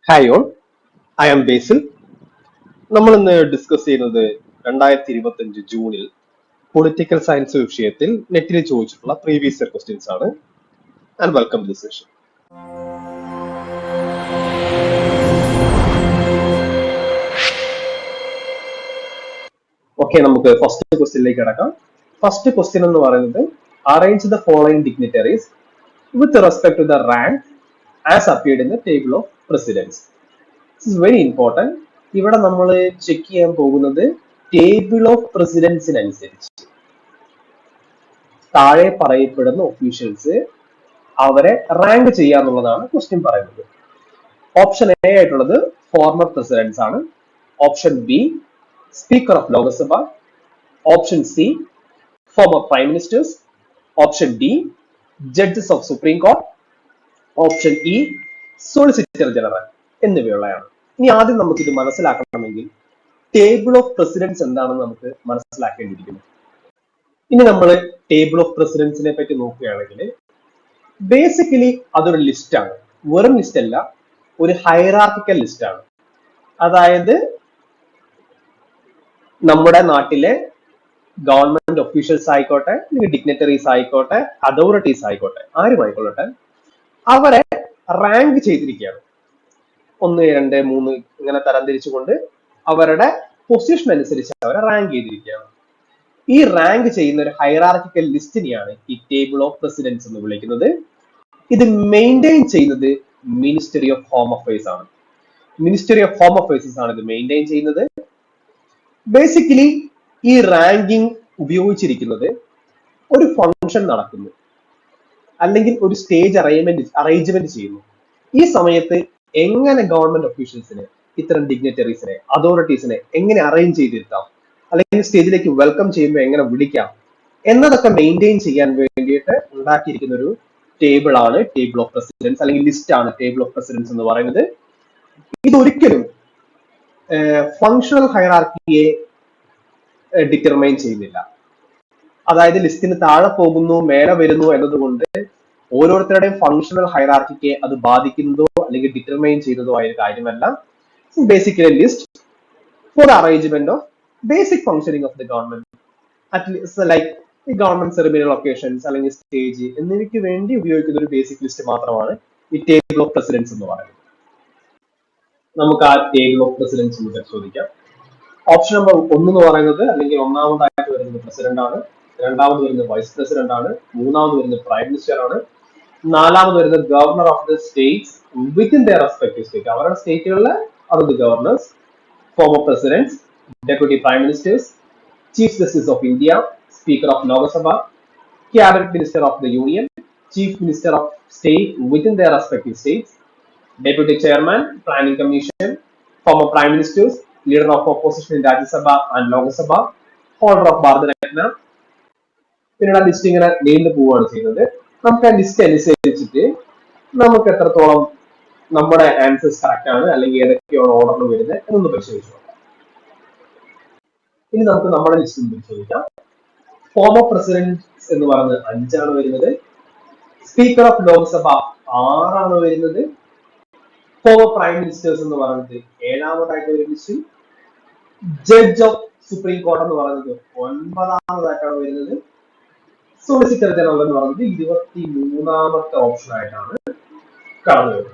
Hi all, I am ബേസിൽ. നമ്മൾ ഇന്ന് discuss ചെയ്യുന്നത് 2025 ജൂണിൽ പൊളിറ്റിക്കൽ സയൻസ് വിഷയത്തിൽ നെറ്റിൽ ചോദിച്ചിട്ടുള്ള പ്രീവിയസ് ഇയർ ക്വസ്റ്റ്യൻസ് ആണ്. And welcome to the session. Okay, നമുക്ക് ഫസ്റ്റ് ക്വസ്റ്റ്യനിലേക്ക് കിടക്കാം. ഫസ്റ്റ് ക്വസ്റ്റ്യൻ എന്ന് പറയുന്നത് arrange the following dignitaries with respect to the rank as appeared in the table of precedence. This is very important. ഇവിടെ നമ്മൾ check ചെയ്യാൻ പോകുന്നത് ടേബിൾ ഓഫ് പ്രസിഡൻസിനനുസരിച്ച് താഴെ പറയപ്പെടുന്ന ഒഫീഷ്യൽസ് അവരെ റാങ്ക് ചെയ്യാന്നുള്ളതാണ് ക്വസ്റ്റ്യൻ പറയുന്നത്. ഓപ്ഷൻ എ ആയിട്ടുള്ളത് ഫോർമർ പ്രസിഡൻസ് ആണ്. Option B speaker of Lok Sabha. Option C former prime ministers. Option D judges of supreme court. Option E solicitor general എന്നിവയുള്ളതാണ്. ഇനി ആദ്യം നമുക്ക് ഇത് മനസ്സിലാക്കണമെങ്കിൽ ടേബിൾ ഓഫ് പ്രസിഡൻസ് എന്താണെന്ന് നമുക്ക് മനസ്സിലാക്കേണ്ടിയിരിക്കുന്നു. ഇനി നമ്മൾ ടേബിൾ ഓഫ് പ്രസിഡൻസിനെ പറ്റി നോക്കുകയാണെങ്കിൽ ബേസിക്കലി അതൊരു ലിസ്റ്റാണ്. വെറും ലിസ്റ്റ് അല്ല, ഒരു ഹൈറാർക്കിക്കൽ ലിസ്റ്റാണ്. അതായത് നമ്മുടെ നാട്ടിലെ ഗവൺമെന്റ് ഒഫീഷ്യൽസ് ആയിക്കോട്ടെ, ഡിഗ്നിറ്ററീസ് ആയിക്കോട്ടെ, അതോറിറ്റീസ് ആയിക്കോട്ടെ, ആരുമായിക്കൊള്ളട്ടെ, അവരെ റാങ്ക് ചെയ്തിരിക്കുകയാണ്. 1, 2, 3 ഇങ്ങനെ തരംതിരിച്ചുകൊണ്ട് അവരുടെ പൊസിഷൻ അനുസരിച്ച് അവരെ റാങ്ക് ചെയ്തിരിക്കുകയാണ്. ഈ റാങ്ക് ചെയ്യുന്ന ഒരു ഹൈറാർക്കിക്കൽ ലിസ്റ്റിനെയാണ് ഈ ടേബിൾ ഓഫ് പ്രസിഡൻസ് എന്ന് വിളിക്കുന്നത്. ഇത് മെയിൻറ്റെയിൻ ചെയ്യുന്നത് മിനിസ്റ്ററി ഓഫ് ഹോം അഫയേഴ്സ് ആണ്. മിനിസ്റ്ററി ഓഫ് ഹോം അഫയേഴ്സ് ആണ് ഇത് മെയിൻറ്റെയിൻ ചെയ്യുന്നത്. ബേസിക്കലി ഈ റാങ്കിങ് ഉപയോഗിച്ചിരിക്കുന്നത് ഒരു ഫംഗ്ഷൻ നടക്കുന്നു അല്ലെങ്കിൽ ഒരു സ്റ്റേജ് അറേഞ്ച്മെന്റ് ചെയ്യുന്നു. ഈ സമയത്ത് എങ്ങനെ ഗവൺമെന്റ് ഒഫീഷ്യൽസിനെ, ഇത്തരം ഡിഗ്നിറ്ററീസിനെ, അതോറിറ്റീസിനെ എങ്ങനെ അറേഞ്ച് ചെയ്തിരുത്താം, അല്ലെങ്കിൽ സ്റ്റേജിലേക്ക് വെൽക്കം ചെയ്യുമ്പോൾ എങ്ങനെ വിളിക്കാം എന്നതൊക്കെ മെയിൻറ്റെയിൻ ചെയ്യാൻ വേണ്ടിയിട്ട് ഉണ്ടാക്കിയിരിക്കുന്ന ഒരു ടേബിൾ ആണ് ടേബിൾ ഓഫ് പ്രസിഡൻസ്, അല്ലെങ്കിൽ ലിസ്റ്റ് ആണ് ടേബിൾ ഓഫ് പ്രസിഡൻസ് എന്ന് പറയുന്നത്. ഇതൊരിക്കലും ഫങ്ഷണൽ ഹൈറാർക്കിയെ ഡിറ്റർമൈൻ ചെയ്യുന്നില്ല. അതായത് ലിസ്റ്റിന് താഴെ പോകുന്നു മേലെ വരുന്നു എന്നതുകൊണ്ട് ഓരോരുത്തരുടെയും ഫങ്ഷണൽ ഹൈറാർക്കിയെ അത് ബാധിക്കുന്നതോ അല്ലെങ്കിൽ ഡിറ്റർമൈൻ ചെയ്യുന്നതോ ആയ കാര്യമല്ല. Basically list for the arrangement of basic functioning of the government, at least like ഈ ഗവൺമെന്റ് സെറിമണിയൽ ഒക്കേഷൻസ് അല്ലെങ്കിൽ സ്റ്റേജ് എന്നിവയ്ക്ക് വേണ്ടി ഉപയോഗിക്കുന്ന ഒരു ബേസിക് ലിസ്റ്റ് മാത്രമാണ് ഈ ടേബിൾ ഓഫ് പ്രസിഡൻസ് എന്ന് പറയുന്നത്. നമുക്ക് ആ ടേബിൾ ഓഫ് പ്രസിഡൻസ് ഒന്ന് പരിശോധിക്കാം. ഓപ്ഷൻ നമ്പർ 1 എന്ന് പറയുന്നത്, അല്ലെങ്കിൽ ഒന്നാമതായിട്ട് വരുന്നത് പ്രസിഡന്റ് ആണ്. രണ്ടാമത് വരുന്നത് വൈസ് പ്രസിഡന്റ് ആണ്. മൂന്നാമത് വരുന്നത് പ്രൈം മിനിസ്റ്റർ ആണ്. നാലാമത് വരുന്നത് governor of the States within there respective state, അവരുടെ സ്റ്റേറ്റുകളിലെ അതത് governor's, former president's, deputy prime ministers, chief justice of India, speaker of Lok Sabha, cabinet minister of the union, chief minister of state within there respective States, deputy chairman, planning commission, former prime ministers, leader of opposition in Rajya Sabha and Lok Sabha, holder of Bharat Ratna. പിന്നീട് ആ list ഇങ്ങനെ നീണ്ടു പോവുകയാണ് ചെയ്യുന്നത്. നമുക്ക് ആ list അനുസരിച്ചിട്ട് നമുക്ക് എത്രത്തോളം നമ്മുടെ ആൻസേഴ്സ് കറക്റ്റ് ആണ്, അല്ലെങ്കിൽ ഏതൊക്കെയാണ് ഓർഡറിൽ വരുന്നത് എന്നൊന്ന് പരിശോധിച്ചു നോക്കാം. ഇനി നമുക്ക് നമ്മുടെ ലിസ്റ്റ് പരിശോധിക്കാം. ഫോമർ പ്രസിഡന്റ് എന്ന് പറയുന്നത് 5 ആണ് വരുന്നത്. സ്പീക്കർ ഓഫ് ലോക്സഭ 6 ആണ് വരുന്നത്. ഫോമർ പ്രൈം മിനിസ്റ്റേഴ്സ് എന്ന് പറയുന്നത് 7ാമതായിട്ട് ഒരു ലിസ്റ്റിൽ. ജഡ്ജ് ഓഫ് സുപ്രീം കോർട്ട് എന്ന് പറയുന്നത് 9ാമതായിട്ടാണ് വരുന്നത്. സോളിസിറ്റർ ജനറൽ എന്ന് പറയുന്നത് 23ാമത്തെ ഓപ്ഷൻ ആയിട്ടാണ് കടന്നു വരുന്നത്.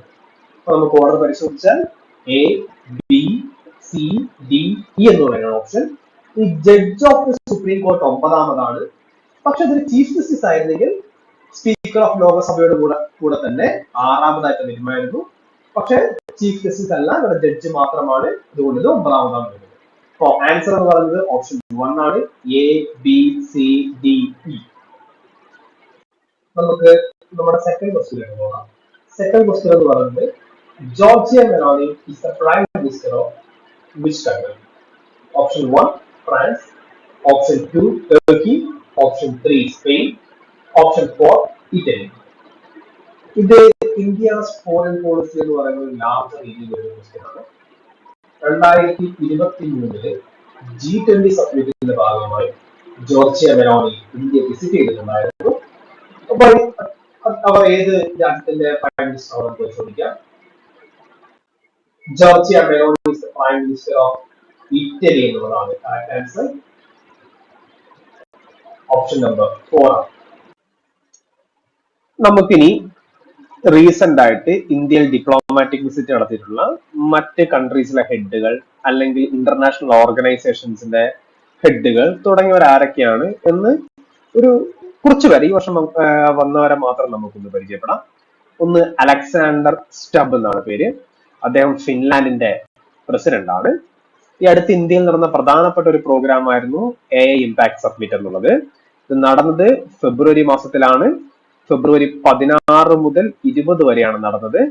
അപ്പൊ നമുക്ക് ഓർഡർ പരിശോധിച്ചാൽ A, B, C, D, E എന്ന് പറയുന്ന ഓപ്ഷൻ. ഈ judge of the supreme court 9ാമതാണ്. പക്ഷെ അതൊരു ചീഫ് ജസ്റ്റിസ് ആയിരുന്നെങ്കിൽ സ്പീക്കർ ഓഫ് ലോകസഭയുടെ കൂടെ തന്നെ 6ാമതായിട്ട് വരുമായിരുന്നു. പക്ഷെ ചീഫ് ജസ്റ്റിസ് അല്ല, ഇവിടെ ജഡ്ജ് മാത്രമാണ്, അതുകൊണ്ട് ഇത് 9ാമതാണ് വരുന്നത്. അപ്പൊ ആൻസർ എന്ന് പറയുന്നത് ഓപ്ഷൻ 1 ആണ്, A, B, C, D, E. നമുക്ക് നമ്മുടെ സെക്കൻഡ് ക്വസ്റ്റ്യനിലേക്ക് പോകാം. സെക്കൻഡ് ക്വസ്റ്റ്യൻ എന്ന് പറയുന്നത് Georgia Meloni is the prime minister of which country? Option 1 France, option 2 Turkey, option 3 Spain, option 4 Italy. ഇത് ഇന്ത്യസ് ഫോറിൻ പോളിസി എന്ന് പറയുന്ന ഒരു ലാർജ് രീതിയിൽ വരുന്ന ക്വസ്റ്റ്യൻ ആണ്. 2023 G20 സബ്മിറ്റിന്റെ ഭാഗമായി ജോർജിയ മെലോണി ഇന്ത്യ വിസിറ്റ് ചെയ്തിട്ടുണ്ടായിരുന്നു. അപ്പൊ അവർ ഏത് രാജ്യത്തിന്റെ പ്രൈം മിനിസ്റ്റർ ആണെന്ന് പരിശോധിക്കാം. Georgia Meloni is the prime minister of Italy എന്നുള്ളതാണ് കറക്റ്റ് ആൻസർ. ഓപ്ഷൻ നമ്പർ 4 ആണ്. നമുക്കിനി റീസെന്റ് ആയിട്ട് ഇന്ത്യയിൽ ഡിപ്ലോമാറ്റിക് വിസിറ്റ് നടത്തിയിട്ടുള്ള മറ്റ് കൺട്രീസിലെ ഹെഡുകൾ അല്ലെങ്കിൽ ഇന്റർനാഷണൽ ഓർഗനൈസേഷൻസിന്റെ ഹെഡുകൾ തുടങ്ങിയവർ ആരൊക്കെയാണ് എന്ന് ഒരു കുറച്ചുപേർ ഈ വർഷം വന്നവരെ മാത്രം നമുക്കൊന്ന് പരിചയപ്പെടാം. ഒന്ന് അലക്സാണ്ടർ സ്റ്റബ് എന്നാണ് പേര്. അദ്ദേഹം ഫിൻലാൻഡിന്റെ പ്രസിഡന്റ് ആണ്. ഈ അടുത്ത് ഇന്ത്യയിൽ നടന്ന പ്രധാനപ്പെട്ട ഒരു പ്രോഗ്രാം ആയിരുന്നു AI ഇമ്പാക്ട് സബ്മിറ്റ് എന്നുള്ളത്. ഇത് നടന്നത് ഫെബ്രുവരി മാസത്തിലാണ്. ഫെബ്രുവരി 16 മുതൽ 20 വരെയാണ് നടന്നത്.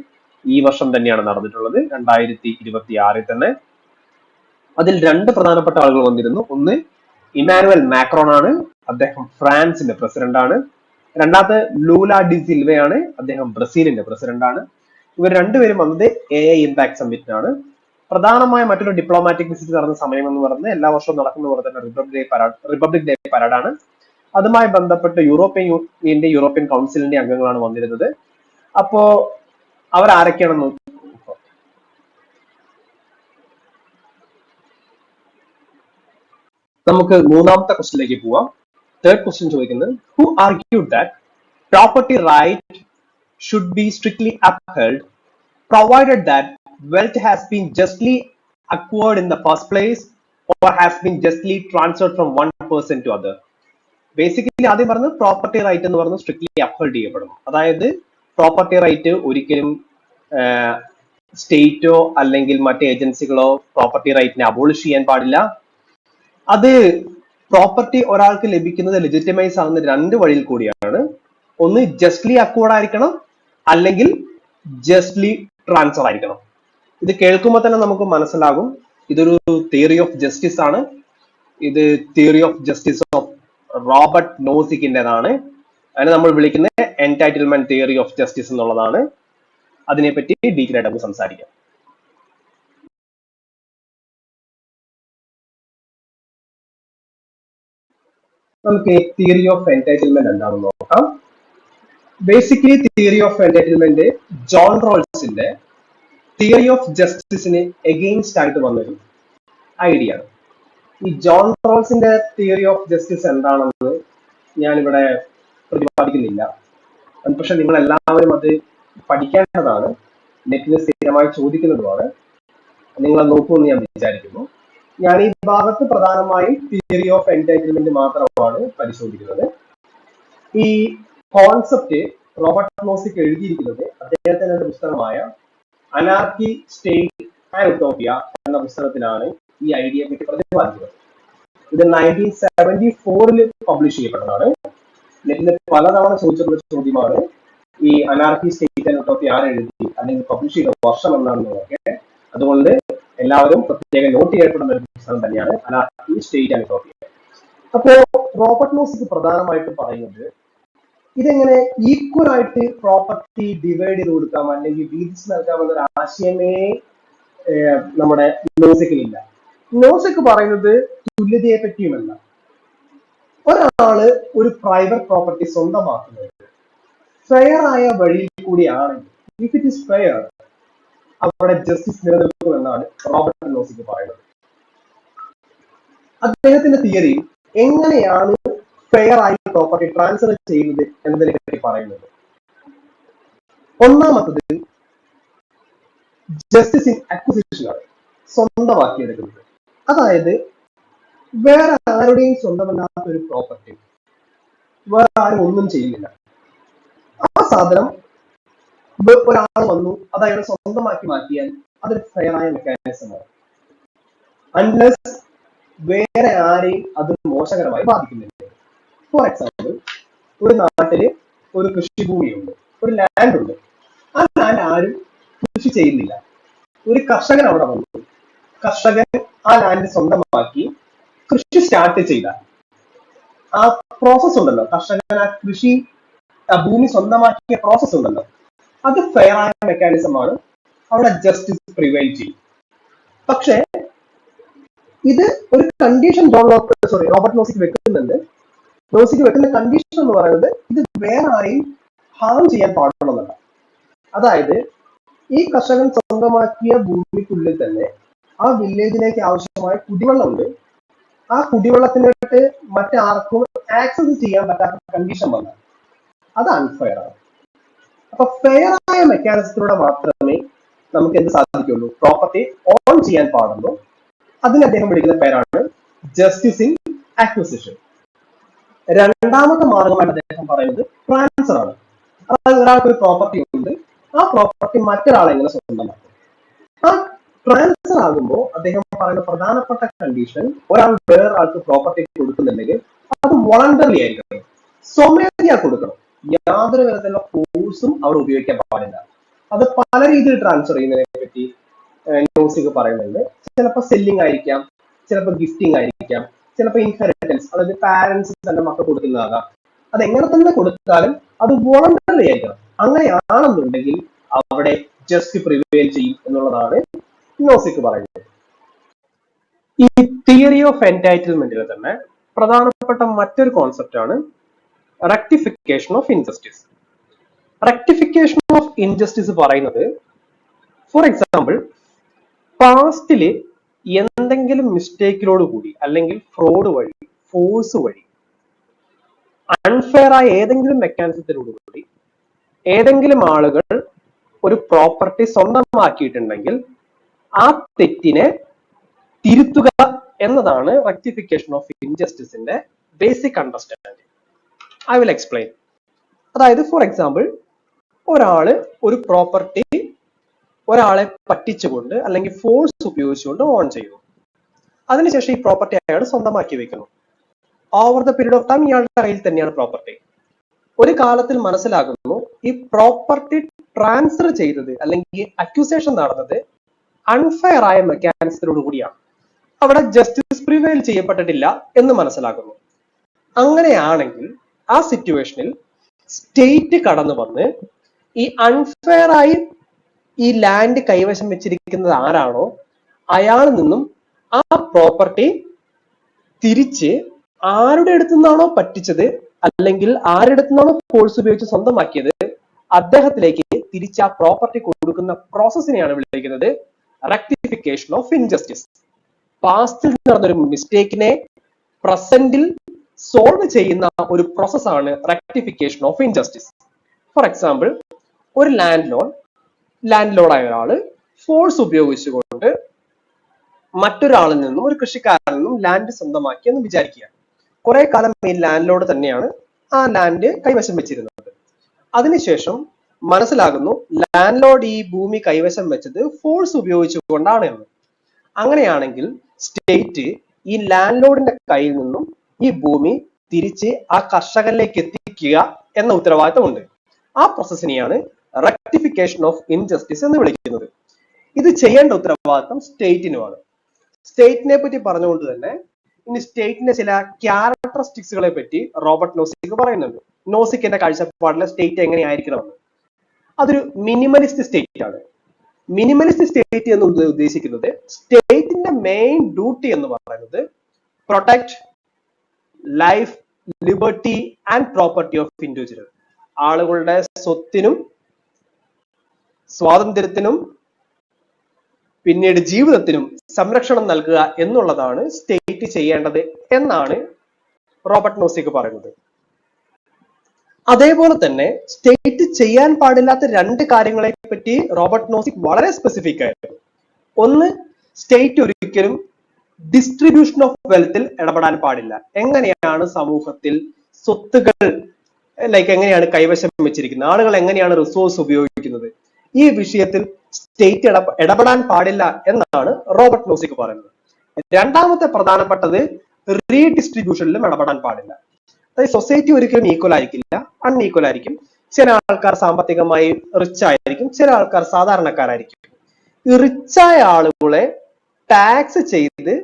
ഈ വർഷം തന്നെയാണ് നടന്നിട്ടുള്ളത്, 2026 തന്നെ. അതിൽ രണ്ട് പ്രധാനപ്പെട്ട ആളുകൾ വന്നിരുന്നു. ഒന്ന് ഇമാനുവൽ മാക്രോൺ ആണ്, അദ്ദേഹം ഫ്രാൻസിന്റെ പ്രസിഡന്റ് ആണ്. രണ്ടാമത്തെ ലൂല ഡി സിൽവയാണ്, അദ്ദേഹം ബ്രസീലിന്റെ പ്രസിഡന്റ് ആണ്. ഇവർ രണ്ടുപേരും വന്നത് AI ഇമ്പാക്ട് സമ്മിറ്റിനാണ്. പ്രധാനമായ മറ്റൊരു ഡിപ്ലോമാറ്റിക് വിസിറ്റ് നടന്ന സമയം എന്ന് പറയുന്നത് എല്ലാ വർഷവും നടക്കുന്ന പോലെ തന്നെ റിപ്പബ്ലിക് ഡേ പരേഡാണ്. അതുമായി ബന്ധപ്പെട്ട് യൂറോപ്യൻ യൂണിയന്റെ യൂറോപ്യൻ കൗൺസിലിന്റെ അംഗങ്ങളാണ് വന്നിരുന്നത്. അപ്പോ അവർ ആരൊക്കെയാണെന്ന് നമുക്ക് മൂന്നാമത്തെ ക്വസ്റ്റിലേക്ക് പോവാം. തേർഡ് ക്വസ്റ്റ്യൻ ചോദിക്കുന്നത്, who argued that property right should be strictly upheld provided that wealth has been justly acquired in the first place or has been justly transferred from one person to other. Basically ആദ്യം പറഞ്ഞ property right എന്ന് പറഞ്ഞ് strictly uphold ചെയ്യപ്പെടണം. അതായത് property right ഒരിക്കലും സ്റ്റേറ്റോ അല്ലെങ്കിൽ മറ്റ് ഏജൻസികളോ property റൈറ്റിനെ abolish ചെയ്യാൻ പാടില്ല. അത് പ്രോപ്പർട്ടി ഒരാൾക്ക് ലഭിക്കുന്നത് ലെജിറ്റിമൈസ് ആകുന്ന രണ്ട് വഴിയിൽ കൂടിയാണ്. ഒന്ന് ജസ്റ്റ്ലി അക്വേർഡ് ആയിരിക്കണം, അല്ലെങ്കിൽ ജസ്റ്റ്ലി ട്രാൻസ്ഫർ ആയിരിക്കണം. ഇത് കേൾക്കുമ്പോൾ തന്നെ നമുക്ക് മനസ്സിലാകും ഇതൊരു തിയറി ഓഫ് ജസ്റ്റിസ് ആണ്. ഇത് theory of justice of Robert നോസിക്കിൻ്റെതാണ്. അതിനെ നമ്മൾ വിളിക്കുന്നത് എൻടൈറ്റിൽമെന്റ് തിയറി ഓഫ് ജസ്റ്റിസ് എന്നുള്ളതാണ്. അതിനെപ്പറ്റി ഡീറ്റെയിൽ ആയിട്ട് നമുക്ക് സംസാരിക്കാം. നമുക്ക് തിയറി ഓഫ് എൻടൈറ്റിൽമെന്റ് എന്താണെന്ന് നോക്കാം. Basically theory of entitlement John റോൾസിന്റെ തിയറി ഓഫ് ജസ്റ്റിസിന് എഗെയിൻസ്റ്റ് ആയിട്ട് വന്നൊരു ഐഡിയ ആണ്. ഈ ജോൺ റോൾസിന്റെ തിയറി ഓഫ് ജസ്റ്റിസ് എന്താണെന്ന് ഞാനിവിടെ പ്രതിപാദിക്കുന്നില്ല. പക്ഷെ നിങ്ങൾ എല്ലാവരും അത് പഠിക്കേണ്ടതാണ്. നെറ്റിന് സ്ഥിരമായി ചോദിക്കുന്നതുമാണ്. നിങ്ങൾ നോക്കുമെന്ന് ഞാൻ വിചാരിക്കുന്നു. ഞാൻ ഈ ഭാഗത്ത് പ്രധാനമായും തിയറി ഓഫ് എൻടൈറ്റിൽമെന്റ് മാത്രമാണ് പരിശോധിക്കുന്നത്. ഈ കോൺസെപ്റ്റ് റോബർട്ട് നോസിക് എഴുതിയിരിക്കുന്നത് അദ്ദേഹത്തിന്റെ പുസ്തകമായ അനാർക്കി, സ്റ്റേറ്റ് ആൻഡ് യൂട്ടോപ്പിയ എന്ന പുസ്തകത്തിലാണ് ഈ ഐഡിയയെ പറ്റി പ്രതിപാദിക്കുന്നത്. ഇത് 1974 പബ്ലിഷ് ചെയ്യപ്പെട്ടതാണ്. നെറ്റിന് പലതവണ ചോദിച്ചിട്ടുള്ള ചോദ്യമാണ് ഈ അനാർക്കി, സ്റ്റേറ്റ് ആൻഡ് യൂട്ടോപ്പിയ ആര് എഴുതി അല്ലെങ്കിൽ പബ്ലിഷ് ചെയ്ത വർഷം എന്നാണെന്നൊക്കെ. അതുകൊണ്ട് എല്ലാവരും പ്രത്യേകം നോട്ട് ചെയ്യപ്പെടുന്ന ഒരു പുസ്തകം തന്നെയാണ് അനാർക്കി, സ്റ്റേറ്റ് ആൻഡ് യൂട്ടോപ്പിയ. അപ്പോ റോബർട്ട് നോസിക് പ്രധാനമായിട്ടും പറയുന്നത് ഇതെങ്ങനെ ഈക്വൽ ആയിട്ട് പ്രോപ്പർട്ടി ഡിവൈഡ് ചെയ്ത് കൊടുക്കാം അല്ലെങ്കിൽ വീതിച്ച് നൽകാമെന്നൊരു ആശയമേ നമ്മുടെ നോസിക്കിലില്ല. നോസിക് പറയുന്നത് തുല്യതയെ പറ്റിയുമല്ല. ഒരാള് ഒരു പ്രൈവറ്റ് പ്രോപ്പർട്ടി സ്വന്തമാക്കുന്നത് ഫെയർ ആയ വഴിയിൽ കൂടിയാണെങ്കിൽ, ഇഫ് ഇറ്റ് ഇസ് ഫെയർ, അവിടെ ജസ്റ്റിസ് നിലനിൽക്കുമെന്നാണ് റോബർട്ട് നോസിക് പറയുന്നത്. അദ്ദേഹത്തിന്റെ തിയറി എങ്ങനെയാണ് ഫെയർ ആയി പ്രോപ്പർട്ടി ട്രാൻസ്ഫർ ചെയ്യുന്നത് എന്നതിനെ പറ്റി പറയുന്നത്. ഒന്നാമത്തത് ജസ്റ്റിസ് ഇൻ അക്വിസിഷൻ ആണ്, സ്വന്തമാക്കിയെടുക്കുന്നത്. അതായത് വേറെ ആരുടെയും സ്വന്തമല്ലാത്ത ഒരു പ്രോപ്പർട്ടി വേറെ ആരും ഒന്നും ചെയ്യുന്നില്ല. ആ സാധനം ഒരാൾ വന്നു അത് അയാളെ സ്വന്തമാക്കി മാറ്റിയാൽ അതൊരു ഫെയർ ആയ മെക്കാനിസമാണ്. അൺലെസ് വേറെ ആരെയും അത് മോശകരമായി ബാധിക്കുന്നില്ല. ഫോർ എക്സാമ്പിൾ, ഒരു നാട്ടില് ഒരു കൃഷിഭൂമിയുണ്ട്, ഒരു ലാൻഡ് ഉണ്ട്. ആ ലാൻഡ് ആരും കൃഷി ചെയ്യുന്നില്ല. ഒരു കർഷകൻ അവിടെ വന്നു, കർഷകൻ ആ ലാൻഡ് സ്വന്തമാക്കി കൃഷി സ്റ്റാർട്ട് ചെയ്താൽ ആ പ്രോസസ് ഉണ്ടല്ലോ, കർഷകൻ ആ കൃഷി ഭൂമി സ്വന്തമാക്കിയ പ്രോസസ് ഉണ്ടല്ലോ, അത് ഫെയർ ആയ മെക്കാനിസമാണ്. അവിടെ ജസ്റ്റിസ് പ്രിവൈൽ ചെയ്യും. പക്ഷേ ഇത് ഒരു കണ്ടീഷൻ റോബർട്ട് നോസിക് വെക്കുന്നുണ്ട്. നോസിക് വെക്കുന്ന കണ്ടീഷൻ എന്ന് പറയുന്നത് ഇത് വേറെ ആരെയും ഹാം ചെയ്യാൻ പാടുള്ളതല്ല. അതായത് ഈ കർഷകൻ സ്വന്തമാക്കിയ ഭൂമിക്കുള്ളിൽ തന്നെ ആ വില്ലേജിലേക്ക് ആവശ്യമായ കുടിവെള്ളമുണ്ട്. ആ കുടിവെള്ളത്തിനായിട്ട് മറ്റാർക്കും ആക്സസ് ചെയ്യാൻ പറ്റാത്ത കണ്ടീഷൻ വന്നാൽ അത് അൺഫെയർ ആണ്. അപ്പൊ ഫെയർ ആയ മെക്കാനിസത്തിലൂടെ മാത്രമേ നമുക്ക് എന്ത് സാധിക്കുള്ളൂ, പ്രോപ്പർട്ടി ഓൺ ചെയ്യാൻ പാടുള്ളൂ. അതിന് അദ്ദേഹം വിളിക്കുന്ന പേരാണ് ജസ്റ്റിസ് ഇൻ അക്വിസിഷൻ. രണ്ടാമത്തെ മാർഗമായിട്ട് അദ്ദേഹം പറയുന്നത് ട്രാൻസ്ഫർ ആണ്. അതായത് ഒരാൾക്ക് ഒരു പ്രോപ്പർട്ടി ഉണ്ട്, ആ പ്രോപ്പർട്ടി മറ്റൊരാളെ എങ്ങനെ സ്വന്തമാക്കും. ആ ട്രാൻസ്ഫർ ആകുമ്പോൾ അദ്ദേഹം പറയുന്ന പ്രധാനപ്പെട്ട കണ്ടീഷൻ, ഒരാൾ വേറൊരാൾക്ക് പ്രോപ്പർട്ടി കൊടുക്കുന്നുണ്ടെങ്കിൽ അത് വോളണ്ടറി ആയിരിക്കണം, സ്വമേധയാ കൊടുക്കണം. യാതൊരു വിധത്തിലുള്ള ഫോഴ്സും അവർ ഉപയോഗിക്കാൻ പാടില്ല. അത് പല രീതിയിൽ ട്രാൻസ്ഫർ ചെയ്യുന്നതിനെ പറ്റി ന്യൂസിക്ക് പറയുന്നുണ്ട്. ചിലപ്പോൾ സെല്ലിംഗ് ആയിരിക്കാം, ചിലപ്പോൾ ഗിഫ്റ്റിംഗ് ആയിരിക്കാം, ചിലപ്പോൾ ഇൻഹെറിറ്റൻസ്, അതായത് പാരന്റ്സ് തന്റെ മക്കൾ കൊടുക്കുന്നതാകാം. അത് എങ്ങനെ തന്നെ കൊടുത്താലും അത് വോളണ്ടറി ആയിരിക്കണം. അങ്ങനെയാണെന്നുണ്ടെങ്കിൽ അവിടെ ജസ്റ്റ് പ്രിവെയിൽ ചെയ്യും എന്നുള്ളതാണ് നോസിക്ക് പറയുന്നത്. ഈ തിയറി ഓഫ് എൻറ്റൈറ്റിൽമെന്റിൽ തന്നെ പ്രധാനപ്പെട്ട മറ്റൊരു കോൺസെപ്റ്റ് ആണ് rectification of injustice. Rectification of injustice പറയുന്നത്, ഫോർ എക്സാമ്പിൾ, പാസ്റ്റില് എന്തെങ്കിലും മിസ്റ്റേക്കിലോട് കൂടി അല്ലെങ്കിൽ ഫ്രോഡ് വഴി, ഫോഴ്സ് വഴി, അൺഫെയർ ആയ ഏതെങ്കിലും മെക്കാനിസത്തിലൂടെ ഏതെങ്കിലും ആളുകൾ ഒരു പ്രോപ്പർട്ടി സ്വന്തമാക്കിയിട്ടുണ്ടെങ്കിൽ ആ തെറ്റിനെ തിരുത്തുക എന്നതാണ് റെക്ടിഫിക്കേഷൻ ഓഫ് ഇൻജസ്റ്റിസിന്റെ basic understanding. I will explain. അതായത് ഫോർ എക്സാമ്പിൾ, ഒരാള് ഒരു പ്രോപ്പർട്ടി ഒരാളെ പറ്റിച്ചുകൊണ്ട് അല്ലെങ്കിൽ ഫോഴ്സ് ഉപയോഗിച്ചുകൊണ്ട് ഓൺ ചെയ്യുന്നു. അതിനുശേഷം ഈ പ്രോപ്പർട്ടി അയാൾ സ്വന്തമാക്കി വെക്കുന്നു. Over the period of time ഇയാളുടെ കയ്യിൽ തന്നെയാണ് പ്രോപ്പർട്ടി. ഒരു കാലത്തിൽ മനസ്സിലാകുന്നു ഈ പ്രോപ്പർട്ടി ട്രാൻസ്ഫർ ചെയ്തത് അല്ലെങ്കിൽ അക്യൂസേഷൻ നടന്നത് അൺഫെയർ ആയ മെക്കാനിസത്തിനോട് കൂടിയാണ്. അവിടെ ജസ്റ്റിസ് പ്രിവെയിൽ ചെയ്യപ്പെട്ടിട്ടില്ല എന്ന് മനസ്സിലാക്കുന്നു. അങ്ങനെയാണെങ്കിൽ ആ സിറ്റുവേഷനിൽ സ്റ്റേറ്റ് കടന്നു വന്ന് ഈ അൺഫെയർ ആയി ഈ ലാൻഡ് കൈവശം വെച്ചിരിക്കുന്നത് ആരാണോ അയാളിൽ നിന്നും ആ പ്രോപ്പർട്ടി തിരിച്ച് ആരുടെ അടുത്തു നിന്നാണോ പറ്റിച്ചത് അല്ലെങ്കിൽ ആരുടെ അടുത്തു നിന്നാണോ ഫോഴ്സ് ഉപയോഗിച്ച് സ്വന്തമാക്കിയത് അദ്ദേഹത്തിലേക്ക് തിരിച്ച് ആ പ്രോപ്പർട്ടി കൊടുക്കുന്ന പ്രോസസ്സിനെയാണ് വിളിക്കുന്നത് റെക്ടിഫിക്കേഷൻ ഓഫ് ഇൻജസ്റ്റിസ്. പാസ്റ്റിൽ നടന്നൊരു മിസ്റ്റേക്കിനെ പ്രസന്റിൽ സോൾവ് ചെയ്യുന്ന ഒരു പ്രോസസ്സാണ് rectification of injustice. For example, ഒരു ലാൻഡ് ലോഡായ ഒരാള് ഫോഴ്സ് ഉപയോഗിച്ചുകൊണ്ട് മറ്റൊരാളിൽ നിന്നും, ഒരു കൃഷിക്കാരിൽ നിന്നും ലാൻഡ് സ്വന്തമാക്കി എന്ന് വിചാരിക്കുക. കുറെ കാലം ഈ ലാൻഡ് ലോഡ് തന്നെയാണ് ആ ലാൻഡ് കൈവശം വെച്ചിരുന്നത്. അതിനുശേഷം മനസ്സിലാകുന്നു ലാൻഡ് ലോഡ് ഈ ഭൂമി കൈവശം വെച്ചത് ഫോഴ്സ് ഉപയോഗിച്ചുകൊണ്ടാണ് എന്ന്. അങ്ങനെയാണെങ്കിൽ സ്റ്റേറ്റ് ഈ ലാൻഡ് ലോഡിന്റെ കയ്യിൽ നിന്നും ഈ ഭൂമി തിരിച്ച് ആ കർഷകനിലേക്ക് എത്തിക്കുക എന്ന ഉത്തരവാദിത്തമുണ്ട്. ആ പ്രോസസ്സിനെയാണ് റെക്ടിഫിക്കേഷൻ ഓഫ് ഇൻജസ്റ്റിസ് എന്ന് വിളിക്കുന്നത്. ഇത് ചെയ്യേണ്ട ഉത്തരവാദിത്തം സ്റ്റേറ്റിനുമാണ്. സ്റ്റേറ്റിനെ പറ്റി പറഞ്ഞുകൊണ്ട് തന്നെ ഇനി സ്റ്റേറ്റിന്റെ ചില ക്യാരക്ടറിസ്റ്റിക്സുകളെ പറ്റി റോബർട്ട് നോസിക്ക് പറയുന്നുണ്ട്. നോസിക്കിന്റെ കാഴ്ചപ്പാടിലെ സ്റ്റേറ്റ് എങ്ങനെയായിരിക്കണമെന്ന്. അതൊരു മിനിമലിസ്റ്റ് സ്റ്റേറ്റ് ആണ്. മിനിമലിസ്റ്റ് സ്റ്റേറ്റ് എന്ന് ഉദ്ദേശിക്കുന്നത് സ്റ്റേറ്റിന്റെ മെയിൻ ഡ്യൂട്ടി എന്ന് പറയുന്നത് protect life, liberty and property of individual. ആളുകളുടെ സ്വത്തിനും സ്വാതന്ത്ര്യത്തിനും പിന്നീട് ജീവിതത്തിനും സംരക്ഷണം നൽകുക എന്നുള്ളതാണ് സ്റ്റേറ്റ് ചെയ്യേണ്ടത് എന്നാണ് റോബർട്ട് നോസിക്ക് പറയുന്നത്. അതേപോലെ തന്നെ സ്റ്റേറ്റ് ചെയ്യാൻ പാടില്ലാത്ത രണ്ട് കാര്യങ്ങളെ പറ്റി റോബർട്ട് നോസിക്ക് വളരെ സ്പെസിഫിക് ആയിരുന്നു. ഒന്ന്, സ്റ്റേറ്റ് ഒരിക്കലും ഡിസ്ട്രിബ്യൂഷൻ ഓഫ് വെൽത്തിൽ ഇടപെടാൻ പാടില്ല. എങ്ങനെയാണ് സമൂഹത്തിൽ സ്വത്തുകൾ എങ്ങനെയാണ് കൈവശം വെച്ചിരിക്കുന്നത്, ആളുകൾ എങ്ങനെയാണ് റിസോഴ്സ് ഉപയോഗിക്കുന്നത്, ഈ വിഷയത്തിൽ സ്റ്റേറ്റ് ഇടപെടാൻ പാടില്ല എന്നാണ് റോബർട്ട് നോസിക്ക് പറയുന്നത്. രണ്ടാമത്തെ പ്രധാനപ്പെട്ടത് റീഡിസ്ട്രിബ്യൂഷനിലും ഇടപെടാൻ പാടില്ല. അതായത് സൊസൈറ്റി ഒരിക്കലും ഈക്വൽ ആയിരിക്കില്ല, അൺഈക്വൽ ആയിരിക്കും. ചില ആൾക്കാർ സാമ്പത്തികമായി റിച്ച് ആയിരിക്കും, ചില ആൾക്കാർ സാധാരണക്കാരായിരിക്കും. ഈ റിച്ചായ ആളുകളെ ടാക്സ് ചെയ്ത്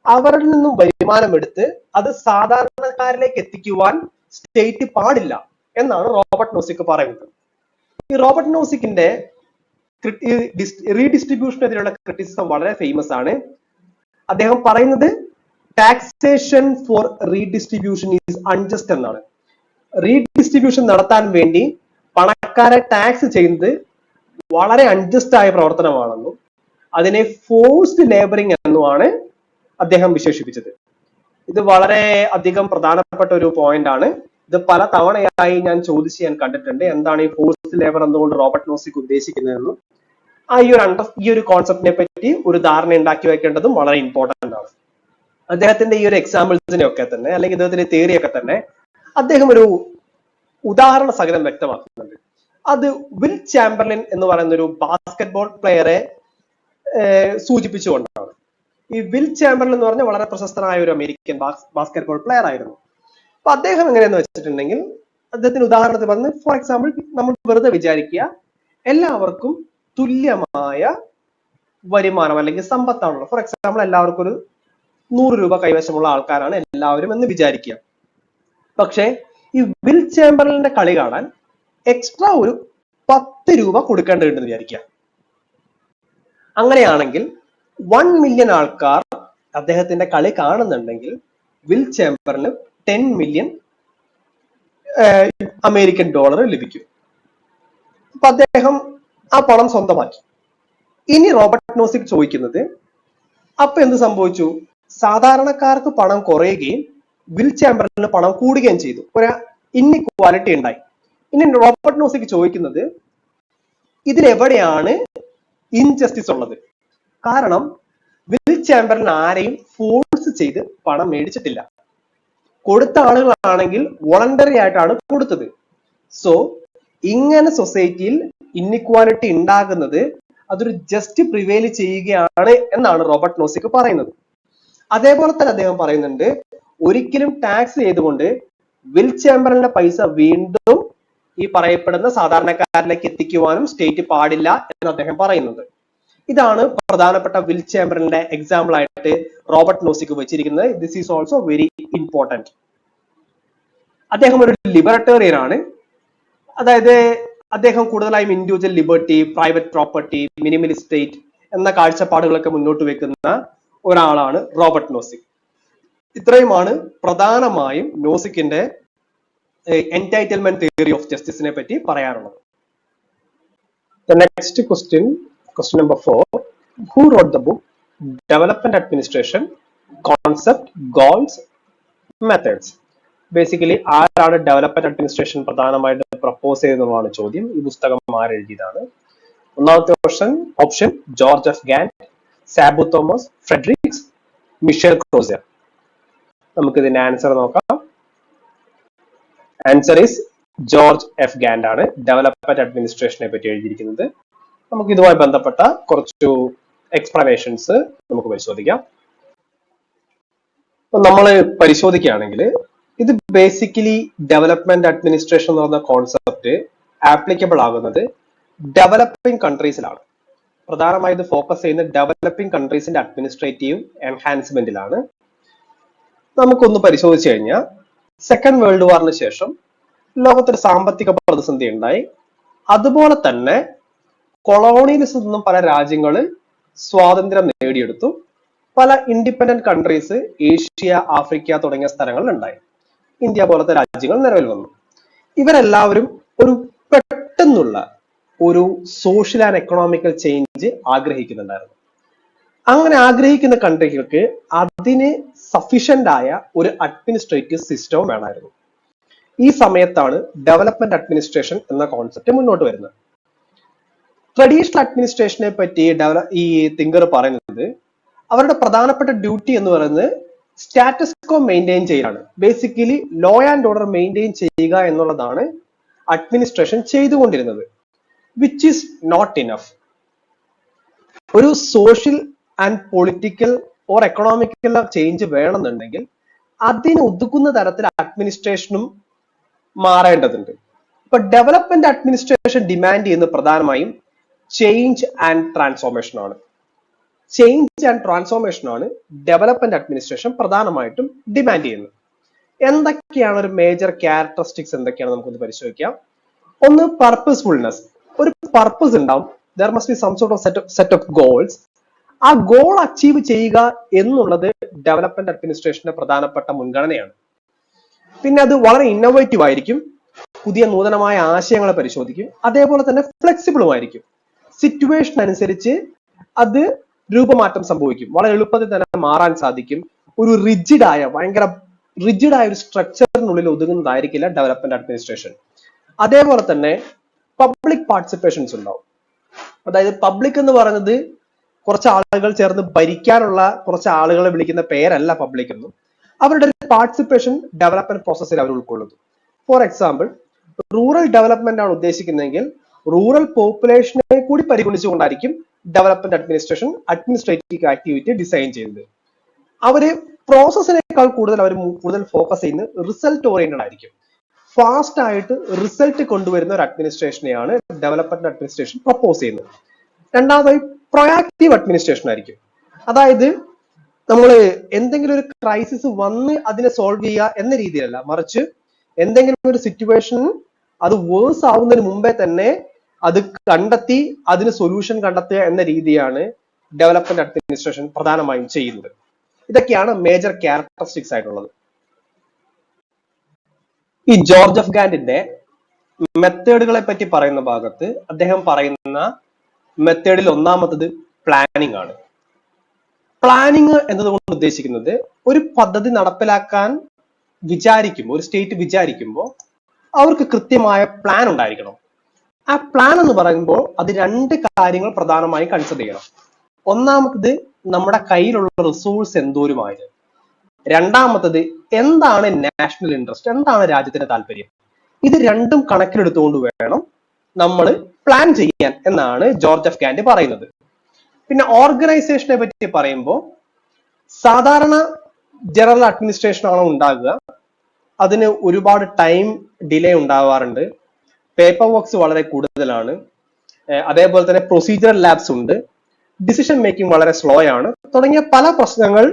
അവരിൽ നിന്നും വരുമാനം എടുത്ത് അത് സാധാരണക്കാരിലേക്ക് എത്തിക്കുവാൻ സ്റ്റേറ്റ് പാടില്ല എന്നാണ് റോബർട്ട് നോസിക്ക് പറയുന്നത്. ഈ റോബർട്ട് നോസിക്കിന്റെ റീഡിസ്ട്രിബ്യൂഷനെതിരെയുള്ള ക്രിറ്റിസിസം വളരെ ഫേമസ് ആണ്. അദ്ദേഹം പറയുന്നത് taxation for redistribution is unjust എന്നാണ്. റീഡിസ്ട്രിബ്യൂഷൻ നടത്താൻ വേണ്ടി പണക്കാരെ ടാക്സ് ചെയ്യുന്നത് വളരെ അൺജസ്റ്റ് ആയ പ്രവർത്തനമാണെന്നും അതിനെ ഫോഴ്സ്ഡ് ലേബറിംഗ് എന്നുമാണ് അദ്ദേഹം വിശേഷിപ്പിച്ചത്. ഇത് വളരെ അധികം പ്രധാനപ്പെട്ട ഒരു പോയിന്റ് ആണ്. ഇത് പല തവണയായി ഞാൻ ചോദിച്ച് ഞാൻ കണ്ടിട്ടുണ്ട്, എന്താണ് ഈ ഫോഴ്സ്ഡ് ലേബർ എന്തുകൊണ്ട് റോബർട്ട് നോസിക്ക് ഉദ്ദേശിക്കുന്നതെന്നും. ഈ ഒരു കോൺസെപ്റ്റിനെ പറ്റി ഒരു ധാരണ ഉണ്ടാക്കി വെക്കേണ്ടതും വളരെ ഇമ്പോർട്ടന്റ് ആണ്. അദ്ദേഹത്തിന്റെ ഈ ഒരു എക്സാമ്പിൾസിനെ ഒക്കെ തന്നെ, അല്ലെങ്കിൽ ഇദ്ദേഹത്തിന്റെ തിയറിയൊക്കെ തന്നെ അദ്ദേഹം ഒരു ഉദാഹരണ സഹിതം വ്യക്തമാക്കുന്നുണ്ട്. അത് വിൽ ചാംബർലിൻ എന്ന് പറയുന്ന ഒരു ബാസ്കറ്റ്ബോൾ പ്ലെയറെ സൂചിപ്പിച്ചുകൊണ്ടാണ്. ഈ വിൽ ചാംബർലിൻ എന്ന് പറഞ്ഞാൽ വളരെ പ്രശസ്തനായ ഒരു അമേരിക്കൻ ബാസ്കറ്റ്ബോൾ പ്ലെയർ ആയിരുന്നു. അപ്പൊ അദ്ദേഹം എങ്ങനെയെന്ന് വെച്ചിട്ടുണ്ടെങ്കിൽ, അദ്ദേഹത്തിന് ഉദാഹരണത്തിന് പറഞ്ഞ്, ഫോർ എക്സാമ്പിൾ നമ്മൾ വെറുതെ വിചാരിക്കുക എല്ലാവർക്കും തുല്യമായ വരുമാനം അല്ലെങ്കിൽ സമ്പത്താണല്ലോ. ഫോർ എക്സാമ്പിൾ എല്ലാവർക്കും ഒരു 100 രൂപ കൈവശമുള്ള ആൾക്കാരാണ് എല്ലാവരും എന്ന് വിചാരിക്കുക. പക്ഷേ ഈ വിൽ ചാംബർലിന്റെ കളി കാണാൻ എക്സ്ട്രാ ഒരു 10 രൂപ കൊടുക്കേണ്ടതുണ്ടെന്ന് വിചാരിക്കുക. അങ്ങനെയാണെങ്കിൽ 1 മില്യൺ ആൾക്കാർ അദ്ദേഹത്തിന്റെ കളി കാണുന്നുണ്ടെങ്കിൽ വിൽ ചാംബർലിന് 10 മില്യൺ അമേരിക്കൻ ഡോളർ ലഭിക്കും. അപ്പൊ അദ്ദേഹം ആ പണം സ്വന്തമാക്കി. ഇനി റോബർട്ട് നോസിക്ക് ചോദിക്കുന്നത്, അപ്പൊ എന്ത് സംഭവിച്ചു? സാധാരണക്കാർക്ക് പണം കുറയുകയും വിൽ ചാംബർലിന് പണം കൂടുകയും ചെയ്തു. ഒരു ഇൻഇക്വാലിറ്റി ഉണ്ടായി. ഇനി റോബർട്ട് നോസിക്ക് ചോദിക്കുന്നത്, ഇതിലെവിടെയാണ് ഇൻജസ്റ്റിസ് ഉള്ളത്? കാരണം വിൽ ചാംബർലിൻ ആരെയും ഫോഴ്സ് ചെയ്ത് പണം മേടിച്ചിട്ടില്ല. കൊടുത്ത ആളുകളാണെങ്കിൽ വോളണ്ടറി ആയിട്ടാണ് കൊടുത്തത്. സോ ഇങ്ങനെ സൊസൈറ്റിയിൽ ഇൻഇക്വാലിറ്റി ഉണ്ടാകുന്നത് അതൊരു ജസ്റ്റ് പ്രിവെയിൽ ചെയ്യുകയാണ് എന്നാണ് റോബർട്ട് നോസിക്ക് പറയുന്നത്. അതേപോലെ തന്നെ അദ്ദേഹം പറയുന്നുണ്ട്, ഒരിക്കലും ടാക്സ് ചെയ്തുകൊണ്ട് വിൽ ചാംബർലിന്റെ പൈസ വീണ്ടും ഈ പറയപ്പെടുന്ന സാധാരണക്കാരിലേക്ക് എത്തിക്കുവാനും സ്റ്റേറ്റ് പാടില്ല എന്ന് അദ്ദേഹം പറയുന്നുണ്ട്. ഇതാണ് പ്രധാനപ്പെട്ട വിൽ ചാംബർലിന്റെ എക്സാമ്പിൾ ആയിട്ട് റോബർട്ട് നോസിക്ക് വെച്ചിരിക്കുന്നത്. This is also very important. അദ്ദേഹം ഒരു ലിബറട്ടേറിയൻ ആണ്. അതായത് അദ്ദേഹം കൂടുതലായും individual liberty, private property, minimal state എന്ന കാഴ്ചപ്പാടുകളൊക്കെ മുന്നോട്ട് വെക്കുന്ന ഒരാളാണ് റോബർട്ട് നോസിക്ക്. ഇത്രയുമാണ് പ്രധാനമായും നോസിക്കിന്റെ എൻടൈറ്റിൽമെന്റ് തിയറി ഓഫ് ജസ്റ്റിസിനെ പറ്റി പറയാനുള്ളത്. Next question number 4. Who wrote the book Development Administration Concept, Goals, Methods? Basically ആരാണ് ഡെവലപ്മെന്റ് അഡ്മിനിസ്ട്രേഷൻ പ്രധാനമായിട്ട് പ്രപ്പോസ് ചെയ്തതെന്നാണ് ചോദ്യം. ഈ പുസ്തകം ആരെഴുതിയതാണ്? ഒന്നാമത്തെ option George F Gant, Sabu Thomas, Fredericks, Michel Crozier. നമുക്ക് ഇതിന്റെ ആൻസർ നോക്കാം. Answer is George F Gant ആണ് ഡെവലപ്മെന്റ് അഡ്മിനിസ്ട്രേഷനെ പറ്റി എഴുതിയിരിക്കുന്നത്. നമുക്ക് ഇതുമായി ബന്ധപ്പെട്ട കുറച്ചു എക്സ്പ്ലനേഷൻസ് നമുക്ക് പരിശോധിക്കാം. നമ്മൾ പരിശോധിക്കുകയാണെങ്കിൽ ഇത് ബേസിക്കലി ഡെവലപ്മെന്റ് അഡ്മിനിസ്ട്രേഷൻ എന്ന് പറയുന്ന കോൺസെപ്റ്റ് ആപ്ലിക്കബിൾ ആകുന്നത് ഡെവലപ്പിംഗ് കൺട്രീസിലാണ്. പ്രധാനമായും ഇത് ഫോക്കസ് ചെയ്യുന്ന ഡെവലപ്പിംഗ് കൺട്രീസിന്റെ അഡ്മിനിസ്ട്രേറ്റീവ് എൻഹാൻസ്മെന്റിലാണ്. നമുക്കൊന്ന് പരിശോധിച്ചു കഴിഞ്ഞാൽ, സെക്കൻഡ് വേൾഡ് വാറിന് ശേഷം ലോകത്തൊരു സാമ്പത്തിക പ്രതിസന്ധി ഉണ്ടായി. അതുപോലെ തന്നെ കൊളോണിയലിസത്തിൽ നിന്നും പല രാജ്യങ്ങൾ സ്വാതന്ത്ര്യം നേടിയെടുത്തു. പല ഇൻഡിപെൻഡന്റ് കൺട്രീസ് ഏഷ്യ, ആഫ്രിക്ക തുടങ്ങിയ സ്ഥലങ്ങളിൽ ഉണ്ടായി. ഇന്ത്യ പോലത്തെ രാജ്യങ്ങൾ നിലവിൽ വന്നു. ഇവരെല്ലാവരും ഒരു പെട്ടെന്നുള്ള ഒരു സോഷ്യൽ ആൻഡ് എക്കണോമിക്കൽ ചേഞ്ച് ആഗ്രഹിക്കുന്നുണ്ടായിരുന്നു. അങ്ങനെ ആഗ്രഹിക്കുന്ന കൺട്രികൾക്ക് അതിന് സഫീഷ്യന്റ് ആയ ഒരു അഡ്മിനിസ്ട്രേറ്റീവ് സിസ്റ്റവും വേണമായിരുന്നു. ഈ സമയത്താണ് ഡെവലപ്മെന്റ് അഡ്മിനിസ്ട്രേഷൻ എന്ന കോൺസെപ്റ്റ് മുന്നോട്ട് വരുന്നത്. ട്രഡീഷണൽ അഡ്മിനിസ്ട്രേഷനെ പറ്റി ഈ തിങ്കർ പറയുന്നത് അവരുടെ പ്രധാനപ്പെട്ട ഡ്യൂട്ടി എന്ന് പറയുന്നത് സ്റ്റാറ്റസ് കോ മെയിൻറ്റെയിൻ ചെയ്യലാണ്. Basically law and order maintain ചെയ്യുക എന്നുള്ളതാണ് അഡ്മിനിസ്ട്രേഷൻ ചെയ്തുകൊണ്ടിരുന്നത്. Which is not enough. ഒരു social and political or economical change വേണമെന്നുണ്ടെങ്കിൽ അതിന് ഒതുക്കുന്ന തരത്തിൽ അഡ്മിനിസ്ട്രേഷനും മാറേണ്ടതുണ്ട്. ഇപ്പൊ ഡെവലപ്മെന്റ് അഡ്മിനിസ്ട്രേഷൻ ഡിമാൻഡ് ചെയ്യുന്നത് പ്രധാനമായും ചേഞ്ച് ആൻഡ് ട്രാൻസ്ഫോർമേഷൻ ആണ്. ചേഞ്ച് ആൻഡ് ട്രാൻസ്ഫോർമേഷൻ ആണ് ഡെവലപ്മെന്റ് അഡ്മിനിസ്ട്രേഷൻ പ്രധാനമായിട്ടും ഡിമാൻഡ് ചെയ്യുന്നത്. എന്തൊക്കെയാണ് ഒരു മേജർ ക്യാരക്ടറിസ്റ്റിക്സ് എന്തൊക്കെയാണ് നമുക്കൊന്ന് പരിശോധിക്കാം. ഒന്ന്, പർപ്പസ്ഫുൾനെസ്. ഒരു പർപ്പസ് ഉണ്ടാവും. There must be some sort of set of goals. ആ ഗോൾ അച്ചീവ് ചെയ്യുക എന്നുള്ളത് ഡെവലപ്മെന്റ് അഡ്മിനിസ്ട്രേഷന്റെ പ്രധാനപ്പെട്ട മുൻഗണനയാണ്. പിന്നെ അത് വളരെ ഇന്നോവേറ്റീവ് ആയിരിക്കും, പുതിയ നൂതനമായ ആശയങ്ങളെ പരിശോധിക്കും, അതേപോലെ തന്നെ ഫ്ലെക്സിബിളും ആയിരിക്കും. സിറ്റുവേഷൻ അനുസരിച്ച് അത് രൂപമാറ്റം സംഭവിക്കും. വളരെ എളുപ്പത്തിൽ തന്നെ മാറാൻ സാധിക്കും. ഒരു ഭയങ്കര റിജിഡായ ഒരു സ്ട്രക്ചറിനുള്ളിൽ ഒതുങ്ങുന്നതായിരിക്കില്ല ഡെവലപ്മെന്റ് അഡ്മിനിസ്ട്രേഷൻ. അതേപോലെ തന്നെ പബ്ലിക് പാർട്ടിസിപ്പേഷൻസ് ഉണ്ടാവും. അതായത് പബ്ലിക് എന്ന് പറയുന്നത് കുറച്ച് ആളുകൾ ചേർന്ന് ഭരിക്കാനുള്ള കുറച്ച് ആളുകളെ വിളിക്കുന്ന പേരല്ല പബ്ലിക് എന്നും. അവരുടെ ഒരു പാർട്ടിസിപ്പേഷൻ ഡെവലപ്മെന്റ് പ്രോസസ്സിൽ അവർ ഉൾക്കൊള്ളുന്നു. ഫോർ എക്സാമ്പിൾ, റൂറൽ ഡെവലപ്മെന്റ് ആണ് ഉദ്ദേശിക്കുന്നതെങ്കിൽ റൂറൽ പോപ്പുലേഷനെ കൂടി പരിഗണിച്ചുകൊണ്ടായിരിക്കും development administration administrative activity design ചെയ്യുന്നത്. അവര് പ്രോസസ്സിനേക്കാൾ കൂടുതൽ ഫോക്കസ് ചെയ്യുന്നത് റിസൾട്ട് ഓറിയന്റഡ് ആയിരിക്കും. ഫാസ്റ്റ് ആയിട്ട് റിസൾട്ട് കൊണ്ടുവരുന്ന ഒരു അഡ്മിനിസ്ട്രേഷനെയാണ് ഡെവലപ്മെന്റ് അഡ്മിനിസ്ട്രേഷൻ പ്രപ്പോസ് ചെയ്യുന്നത്. രണ്ടാമതായി പ്രൊയാക്റ്റീവ് അഡ്മിനിസ്ട്രേഷൻ ആയിരിക്കും. അതായത് നമ്മൾ എന്തെങ്കിലും ഒരു ക്രൈസിസ് വന്ന് അതിനെ സോൾവ് ചെയ്യുക എന്ന രീതിയിലല്ല, മറിച്ച് എന്തെങ്കിലും ഒരു സിറ്റുവേഷൻ അത് വേഴ്സ് ആവുന്നതിന് മുമ്പേ തന്നെ അത് കണ്ടെത്തി അതിന് സൊല്യൂഷൻ കണ്ടെത്തുക എന്ന രീതിയാണ് ഡെവലപ്മെന്റ് അഡ്മിനിസ്ട്രേഷൻ പ്രധാനമായും ചെയ്യുന്നത്. ഇതൊക്കെയാണ് മേജർ ക്യാരക്ടറിസ്റ്റിക്സ് ആയിട്ടുള്ളത്. ഈ ജോർജ് എഫ് ഗാൻഡിന്റെ മെത്തേഡുകളെ പറ്റി പറയുന്ന ഭാഗത്ത് അദ്ദേഹം പറയുന്ന മെത്തേഡിൽ ഒന്നാമത്തത് പ്ലാനിങ് ആണ്. പ്ലാനിങ് എന്നതുകൊണ്ട് ഉദ്ദേശിക്കുന്നത് ഒരു പദ്ധതി നടപ്പിലാക്കാൻ ഒരു സ്റ്റേറ്റ് വിചാരിക്കുമ്പോൾ അവർക്ക് കൃത്യമായ പ്ലാൻ ഉണ്ടായിരിക്കണം. ആ പ്ലാൻ എന്ന് പറയുമ്പോൾ അത് രണ്ട് കാര്യങ്ങൾ പ്രധാനമായും കൺസിഡർ ചെയ്യണം. ഒന്നാമത്തത് നമ്മുടെ കയ്യിലുള്ള റിസോഴ്സ് എന്തോരുമായത്. രണ്ടാമത്തത് എന്താണ് നാഷണൽ ഇൻട്രസ്റ്റ്, എന്താണ് രാജ്യത്തിന്റെ താല്പര്യം. ഇത് രണ്ടും കണക്കിലെടുത്തുകൊണ്ട് വേണം നമ്മൾ പ്ലാൻ ചെയ്യാൻ എന്നാണ് ജോർജ് എഫ് ഗാൻഡി പറയുന്നത്. പിന്നെ ഓർഗനൈസേഷനെ പറ്റി പറയുമ്പോൾ സാധാരണ ജനറൽ അഡ്മിനിസ്ട്രേഷൻ ആണ് ഉണ്ടാകുക. അതിന് ഒരുപാട് ടൈം ഡിലേ ഉണ്ടാവാറുണ്ട്. പേപ്പർ വർക്ക്സ് വളരെ കൂടുതലാണ്. അതേപോലെ തന്നെ പ്രൊസീജിയറൽ ലാബ്സ് ഉണ്ട്. ഡിസിഷൻ മേക്കിംഗ് വളരെ സ്ലോ ആണ്. തുടങ്ങിയ പല പ്രശ്നങ്ങൾ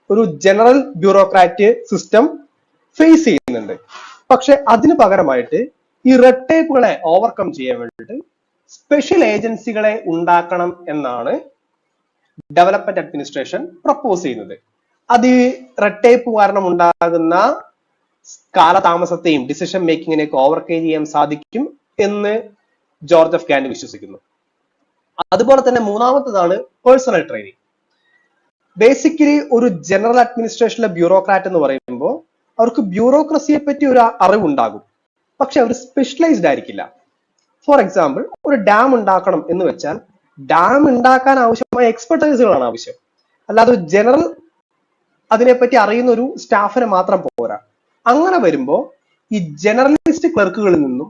ഒരു ജനറൽ ബ്യൂറോക്രാറ്റ് സിസ്റ്റം ഫേസ് ചെയ്യുന്നുണ്ട്. പക്ഷെ അതിന് പകരമായിട്ട് ഈ റെഡ് ടേപ്പുകളെ ഓവർകം ചെയ്യാൻ വേണ്ടിയിട്ട് സ്പെഷ്യൽ ഏജൻസികളെ ഉണ്ടാക്കണം എന്നാണ് ഡെവലപ്മെന്റ് അഡ്മിനിസ്ട്രേഷൻ പ്രപ്പോസ് ചെയ്യുന്നത്. അത് റെഡ് ടേപ്പ് കാരണം ഉണ്ടാകുന്ന കാലതാമസത്തെയും ഡിസിഷൻ മേക്കിങ്ങിനെയൊക്കെ ഓവർകം ചെയ്യാൻ സാധിക്കും എന്ന് ജോർജ് എഫ് ഗാൻഡി വിശ്വസിക്കുന്നു. അതുപോലെ തന്നെ മൂന്നാമത്തേതാണ് പേഴ്സണൽ ട്രെയിനിങ്. ബേസിക്കലി ഒരു ജനറൽ അഡ്മിനിസ്ട്രേഷനിലെ ബ്യൂറോക്രാറ്റ് എന്ന് പറയുമ്പോൾ അവർക്ക് ബ്യൂറോക്രസിയെ പറ്റി ഒരു അറിവുണ്ടാകും, പക്ഷെ അവർ സ്പെഷ്യലൈസ്ഡ് ആയിരിക്കില്ല. ഫോർ എക്സാമ്പിൾ, ഒരു ഡാം ഉണ്ടാക്കണം എന്ന് വെച്ചാൽ ഡാം ഉണ്ടാക്കാൻ ആവശ്യമായ എക്സ്പെർട്ടൈസുകളാണ് ആവശ്യം. അല്ലാതെ ഒരു ജനറൽ അതിനെപ്പറ്റി അറിയുന്ന ഒരു സ്റ്റാഫിനെ മാത്രം പോരാ. അങ്ങനെ വരുമ്പോൾ ഈ ജനറലിസ്റ്റ് ക്ലർക്കുകളിൽ നിന്നും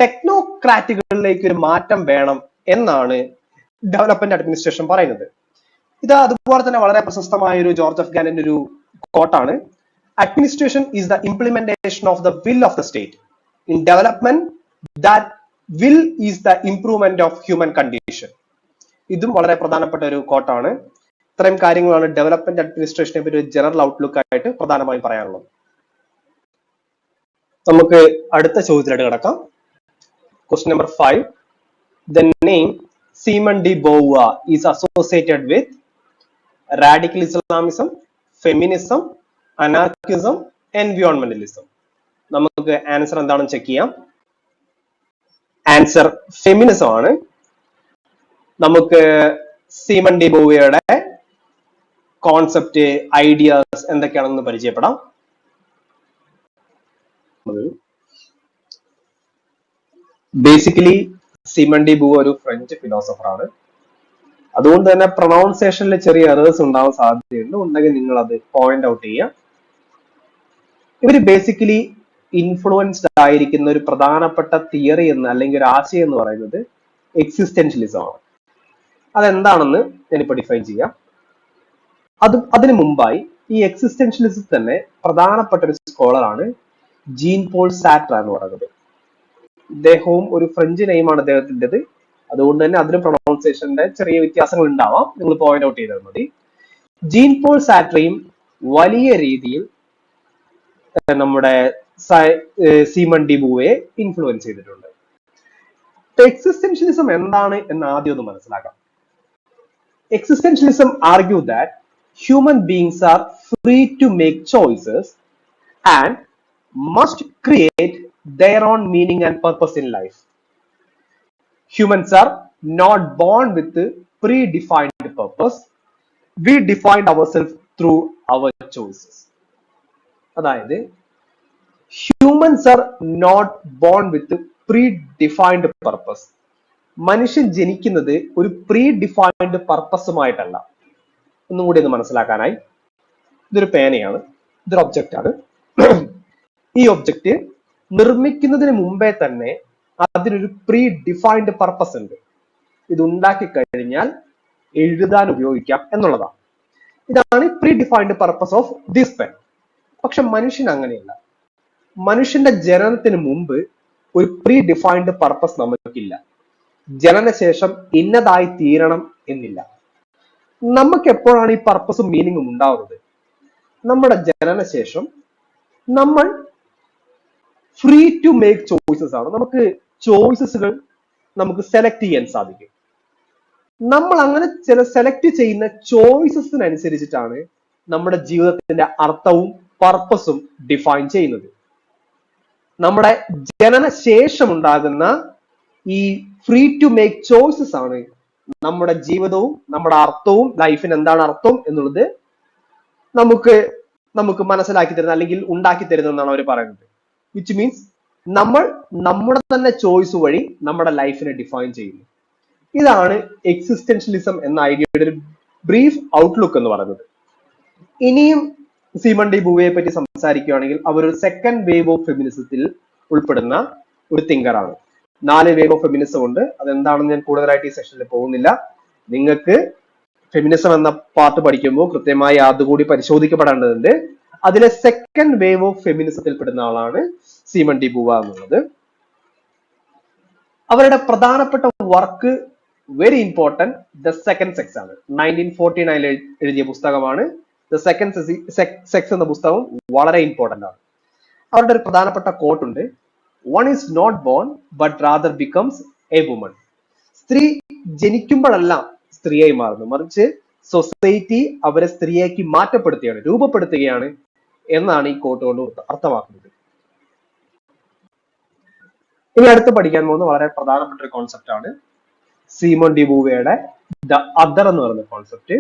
ടെക്നോക്രാറ്റുകളിലേക്ക് ഒരു മാറ്റം വേണം എന്നാണ് ഡെവലപ്മെന്റ് അഡ്മിനിസ്ട്രേഷൻ പറയുന്നത്. ഇത് അതുപോലെ തന്നെ വളരെ പ്രശസ്തമായ ഒരു ജോർജ് എഫ് ഗാൻഡിന്റെ ഒരു കോട്ടാണ്. Administration is the implementation of the will of the state. In development that will is the improvement of human condition. ഇതും വളരെ പ്രധാനപ്പെട്ട ഒരു കോട്ടാണ്. ഇത്രയും കാര്യങ്ങളാണ് ഡെവലപ്മെന്റ് അഡ്മിനിസ്ട്രേഷനെ പറ്റി ഒരു ജനറൽ ഔട്ട്ലുക്ക് ആയിട്ട് പ്രധാനമായും പറയാനുള്ളത്. നമുക്ക് അടുത്ത ചോദ്യത്തിലേക്ക് കടക്കാം. Question number 5. The name Simon de Beauvoir is associated with radical Islamism, feminism, anarchism, environmentalism. നമുക്ക് ആൻസർ എന്താണെന്ന് ചെക്ക് ചെയ്യാം. ആൻസർ ഫെമിനിസം ആണ്. നമുക്ക് സീമൺ ഡി ബോവിയറുടെ കോൺസെപ്റ്റ്, ഐഡിയാസ് എന്തൊക്കെയാണെന്ന് പരിചയപ്പെടാം. ബേസിക്കലി സീമൺ ഡി ബൂവ ഒരു ഫ്രഞ്ച് ഫിലോസഫർ ആണ്. അതുകൊണ്ട് തന്നെ പ്രൊണൗൺസിയേഷനിൽ ചെറിയ എറേഴ്സ് ഉണ്ടാവാൻ സാധ്യതയുണ്ട്. ഉണ്ടെങ്കിൽ നിങ്ങൾ അത് പോയിന്റ് ഔട്ട് ചെയ്യുക. ഇവര് ബേസിക്കലി ഇൻഫ്ലുവൻസ്ഡ് ആയിരിക്കുന്ന ഒരു പ്രധാനപ്പെട്ട തിയറി എന്ന് അല്ലെങ്കിൽ ഒരു ആശയം എന്ന് പറയുന്നത് എക്സിസ്റ്റൻഷ്യലിസം ആണ്. അതെന്താണെന്ന് ഞാനിപ്പോൾ ഡിഫൈൻ ചെയ്യാം. അതിനു മുമ്പായി ഈ എക്സിസ്റ്റൻഷ്യലിസം തന്നെ പ്രധാനപ്പെട്ട ഒരു സ്കോളറാണ് ജീൻ പോൾ സാർട്ര എന്ന് പറയുന്നത്. ഇദ്ദേഹവും ഒരു ഫ്രഞ്ച് നെയിമാണ് അദ്ദേഹത്തിൻ്റെത്. അതുകൊണ്ട് തന്നെ അതിന് പ്രൊണൗൺസിയേഷന്റെ ചെറിയ വ്യത്യാസങ്ങൾ ഉണ്ടാവാം. നിങ്ങൾ പോയിന്റ് ഔട്ട് ചെയ്താൽ മതി. ജീൻ പോൾ സാർട്രയും വലിയ രീതിയിൽ നമ്മുടെ സീമൺ ഡി ബൂവയെ ഇൻഫ്ലുവൻസ് ചെയ്തിട്ടുണ്ട്. എക്സിസ്റ്റൻഷ്യലിസം എന്താണ് എന്ന് ആദ്യം ഒന്ന് മനസ്സിലാക്കാം. Existentialism argue that human beings are free to make choices and must create their own meaning and purpose in life. Humans are not born with predefined purpose. We defined ourselves through our choices. അതായത് humans are not born with pre defined purpose. മനുഷ്യൻ ജനിക്കുന്നത് ഒരു pre defined പർപ്പസുമായിട്ടല്ല. ഒന്നും കൂടി ഒന്ന് മനസ്സിലാക്കാനായി, ഇതൊരു പേനയാണ്, ഇതൊരു object ആണ്. ഈ ഒബ്ജക്റ്റ് നിർമ്മിക്കുന്നതിന് മുമ്പേ തന്നെ അതിനൊരു പ്രീ ഡിഫൈൻഡ് പർപ്പസ് ഉണ്ട്. ഇത് ഉണ്ടാക്കി കഴിഞ്ഞാൽ എഴുതാൻ ഉപയോഗിക്കാം എന്നുള്ളതാണ്. ഇതാണ് pre defined purpose of this pen. പക്ഷെ മനുഷ്യൻ അങ്ങനെയല്ല. മനുഷ്യന്റെ ജനനത്തിന് മുമ്പ് ഒരു പ്രീ ഡിഫൈൻഡ് പർപ്പസ് നമുക്കില്ല. ജനനശേഷം ഇന്നതായി തീരണം എന്നില്ല. നമുക്ക് എപ്പോഴാണ് ഈ പർപ്പസും മീനിങ്ങും ഉണ്ടാവുന്നത്? നമ്മുടെ ജനനശേഷം നമ്മൾ ഫ്രീ ടു മേക്ക് ചോയ്സസ് ആണ്. നമുക്ക് ചോയ്സസുകൾ നമുക്ക് സെലക്ട് ചെയ്യാൻ സാധിക്കും. നമ്മൾ അങ്ങനെ ചില സെലക്ട് ചെയ്യുന്ന ചോയ്സസിനനുസരിച്ചിട്ടാണ് നമ്മുടെ ജീവിതത്തിന്റെ അർത്ഥവും പർപ്പസും ഡിഫൈൻ ചെയ്യുന്നത്. നമ്മുടെ ജനനശേഷം ഉണ്ടാകുന്ന ഈ ഫ്രീ ടു മേക്ക് ചോയ്സസ് ആണ് നമ്മുടെ ജീവിതവും നമ്മുടെ അർത്ഥവും, ലൈഫിന് എന്താണ് അർത്ഥം എന്നുള്ളത് നമുക്ക് മനസ്സിലാക്കി തരുന്ന അല്ലെങ്കിൽ ഉണ്ടാക്കി തരുന്നതെന്നാണ് അവർ പറയുന്നത്. വിച്ച് മീൻസ് നമ്മൾ നമ്മുടെ തന്നെ ചോയ്സ് വഴി നമ്മുടെ ലൈഫിനെ ഡിഫൈൻ ചെയ്യുന്നു. ഇതാണ് എക്സിസ്റ്റൻഷ്യലിസം എന്ന ഐഡിയയുടെ ഒരു ബ്രീഫ് ഔട്ട്ലുക്ക് എന്ന് പറയുന്നത്. ഇനിയും സീമൺ ഡി ബൂവയെ പറ്റി സംസാരിക്കുകയാണെങ്കിൽ അവർ ഒരു സെക്കൻഡ് വേവ് ഓഫ് ഫെമിനിസത്തിൽ ഉൾപ്പെടുന്ന ഒരു തിങ്കറാണ്. 4 വേവ് ഓഫ് ഫെമിനിസം ഉണ്ട്. അതെന്താണെന്ന് ഞാൻ കൂടുതലായിട്ട് ഈ സെഷനിൽ പോകുന്നില്ല. നിങ്ങൾക്ക് ഫെമിനിസം എന്ന പാർട്ട് പഠിക്കുമ്പോൾ കൃത്യമായി അതുകൂടി പരിശോധിക്കപ്പെടേണ്ടതുണ്ട്. അതിലെ സെക്കൻഡ് വേവ് ഓഫ് ഫെമിനിസത്തിൽ പെടുന്ന ആളാണ് സീമൺ ഡി ബൂവ എന്നുള്ളത്. അവരുടെ പ്രധാനപ്പെട്ട work very important the second sex ആണ്. 1949 എഴുതിയ പുസ്തകമാണ്. ദ സെക്കൻഡ് സെക്സ് എന്ന പുസ്തകം വളരെ ഇമ്പോർട്ടന്റ് ആണ്. അവരുടെ ഒരു പ്രധാനപ്പെട്ട കോട്ട് ഉണ്ട്, one is not born but rather becomes a woman. സ്ത്രീ ജനിക്കുമ്പോഴല്ല സ്ത്രീയായി മാറുന്നു, മറിച്ച് സൊസൈറ്റി അവരെ സ്ത്രീയാക്കി മാറ്റപ്പെടുത്തുകയാണ്, രൂപപ്പെടുത്തുകയാണ് എന്നാണ് ഈ കോട്ട് കൊണ്ട് അർത്ഥമാക്കുന്നത്. ഇനി അടുത്ത് പഠിക്കാൻ പോകുന്ന വളരെ പ്രധാനപ്പെട്ട ഒരു കോൺസെപ്റ്റ് ആണ് സീമൺ ഡി ബൂവയുടെ ദ അതർ എന്ന് പറയുന്ന കോൺസെപ്റ്റ്.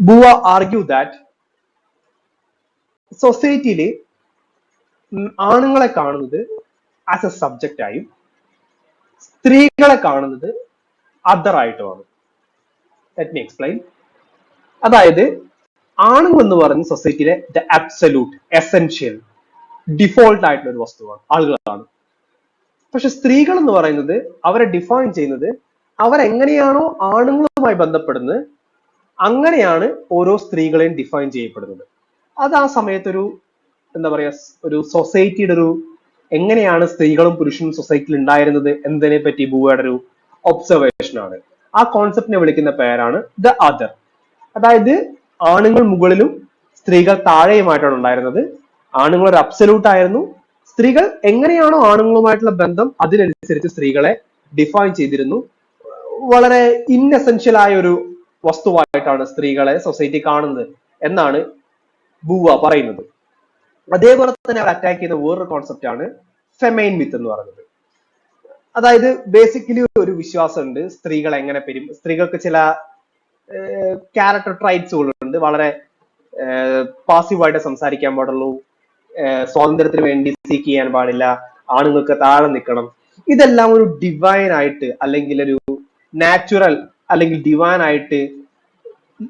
ബൂവ ആർഗ്യൂ ദാറ്റ് സൊസൈറ്റിയില് ആണുങ്ങളെ കാണുന്നത് ആസ് എ സബ്ജക്റ്റ് ആയും സ്ത്രീകളെ കാണുന്നത് അതർ ആയിട്ടുമാണ്. Let me explain. അതായത് ആണുങ്ങൾ എന്ന് പറയുന്ന സൊസൈറ്റിയിലെ ദ അബ്സല്യൂട്ട്, എസെൻഷ്യൽ, ഡിഫോൾട്ട് ആയിട്ടുള്ള ഒരു വസ്തുവാണ്, ആളുകളാണ്. പക്ഷെ സ്ത്രീകൾ എന്ന് പറയുന്നത് അവരെ ഡിഫൈൻ ചെയ്യുന്നത് അവരെങ്ങനെയാണോ ആണുങ്ങളുമായി ബന്ധപ്പെടുന്നത് അങ്ങനെയാണ് ഓരോ സ്ത്രീകളെയും ഡിഫൈൻ ചെയ്യപ്പെടുന്നത്. അത് ആ സമയത്തൊരു എന്താ പറയാ, ഒരു സൊസൈറ്റിയുടെ ഒരു എങ്ങനെയാണ് സ്ത്രീകളും പുരുഷനും സൊസൈറ്റിയിൽ ഉണ്ടായിരുന്നത് എന്നതിനെ പറ്റി ബൂവയുടെ ഒരു ഒബ്സർവേഷൻ ആണ്. ആ കോൺസെപ്റ്റിനെ വിളിക്കുന്ന പേരാണ് ദ അതർ. അതായത് ആണുങ്ങൾ മുകളിലും സ്ത്രീകൾ താഴെയുമായിട്ടാണ് ഉണ്ടായിരുന്നത്. ആണുങ്ങൾ ഒരു അബ്സല്യൂട്ട് ആയിരുന്നു. സ്ത്രീകൾ എങ്ങനെയാണോ ആണുങ്ങളുമായിട്ടുള്ള ബന്ധം അതിനനുസരിച്ച് സ്ത്രീകളെ ഡിഫൈൻ ചെയ്തിരുന്നു. വളരെ ഇൻഎസെൻഷ്യൽ ആയ ഒരു വസ്തുവായിട്ടാണ് സ്ത്രീകളെ സൊസൈറ്റി കാണുന്നത് എന്നാണ് ബൂവ പറയുന്നത്. അതേപോലെ തന്നെ അവർ അറ്റാക്ക് ചെയ്യുന്ന വേറൊരു കോൺസെപ്റ്റ് ആണ് ഫെമൈൻ മിത്ത് എന്ന് പറയുന്നത്. അതായത് ബേസിക്കലി ഒരു വിശ്വാസമുണ്ട് സ്ത്രീകൾ എങ്ങനെ സ്ത്രീകൾക്ക് ചില ക്യാരക്ടർ ട്രൈറ്റ്സുകളുണ്ട്. വളരെ പാസീവായിട്ട് സംസാരിക്കാൻ പാടുള്ളൂ, സ്വാതന്ത്ര്യത്തിന് വേണ്ടി സീക്ക് ചെയ്യാൻ പാടില്ല, ആണുങ്ങൾക്ക് താഴെ നിൽക്കണം. ഇതെല്ലാം ഒരു ഡിവൈൻ ആയിട്ട് അല്ലെങ്കിൽ ഒരു നാച്ചുറൽ അല്ലെങ്കിൽ ഡിവൈൻ ആയിട്ട്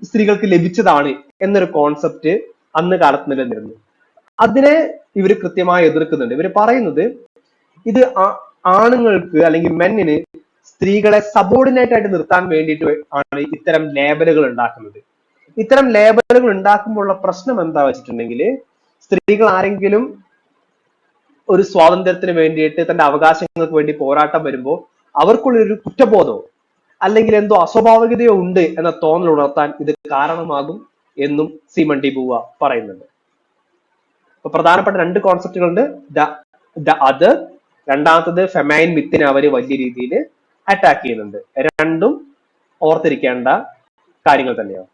സ്ത്രീകൾക്ക് ലഭിച്ചതാണ് എന്നൊരു കോൺസെപ്റ്റ് അന്ന് കാലത്ത് നിലനിന്നിരുന്നു. അതിനെ ഇവർ കൃത്യമായി എതിർക്കുന്നുണ്ട്. ഇവർ പറയുന്നത് ഇത് ആണുങ്ങൾക്ക് അല്ലെങ്കിൽ മെന്നിന് സ്ത്രീകളെ സബോർഡിനേറ്റ് ആയിട്ട് നിർത്താൻ വേണ്ടിയിട്ട് ആണ് ഇത്തരം ലേബലുകൾ ഉണ്ടാക്കുന്നത്. ഇത്തരം ലേബലുകൾ ഉണ്ടാക്കുമ്പോഴുള്ള പ്രശ്നം എന്താ വെച്ചിട്ടുണ്ടെങ്കിൽ, സ്ത്രീകൾ ആരെങ്കിലും ഒരു സ്വാതന്ത്ര്യത്തിന് വേണ്ടിയിട്ട് തന്റെ അവകാശങ്ങൾക്ക് വേണ്ടി പോരാട്ടം വരുമ്പോൾ അവർക്കുള്ളൊരു കുറ്റബോധമോ അല്ലെങ്കിൽ എന്തോ അസ്വാഭാവികതയോ ഉണ്ട് എന്ന തോന്നൽ ഉണർത്താൻ ഇത് കാരണമാകും എന്നും സീമൺ ഡി ബൂവ പറയുന്നുണ്ട്. അപ്പൊ പ്രധാനപ്പെട്ട 2 കോൺസെപ്റ്റുകളുണ്ട്, ദ അതർ, രണ്ടാമത്തത് ഫെമൈൻ മിത്തിനെ അവര് വലിയ രീതിയിൽ അറ്റാക്ക് ചെയ്യുന്നുണ്ട്. രണ്ടും ഓർത്തിരിക്കേണ്ട കാര്യങ്ങൾ തന്നെയാണ്.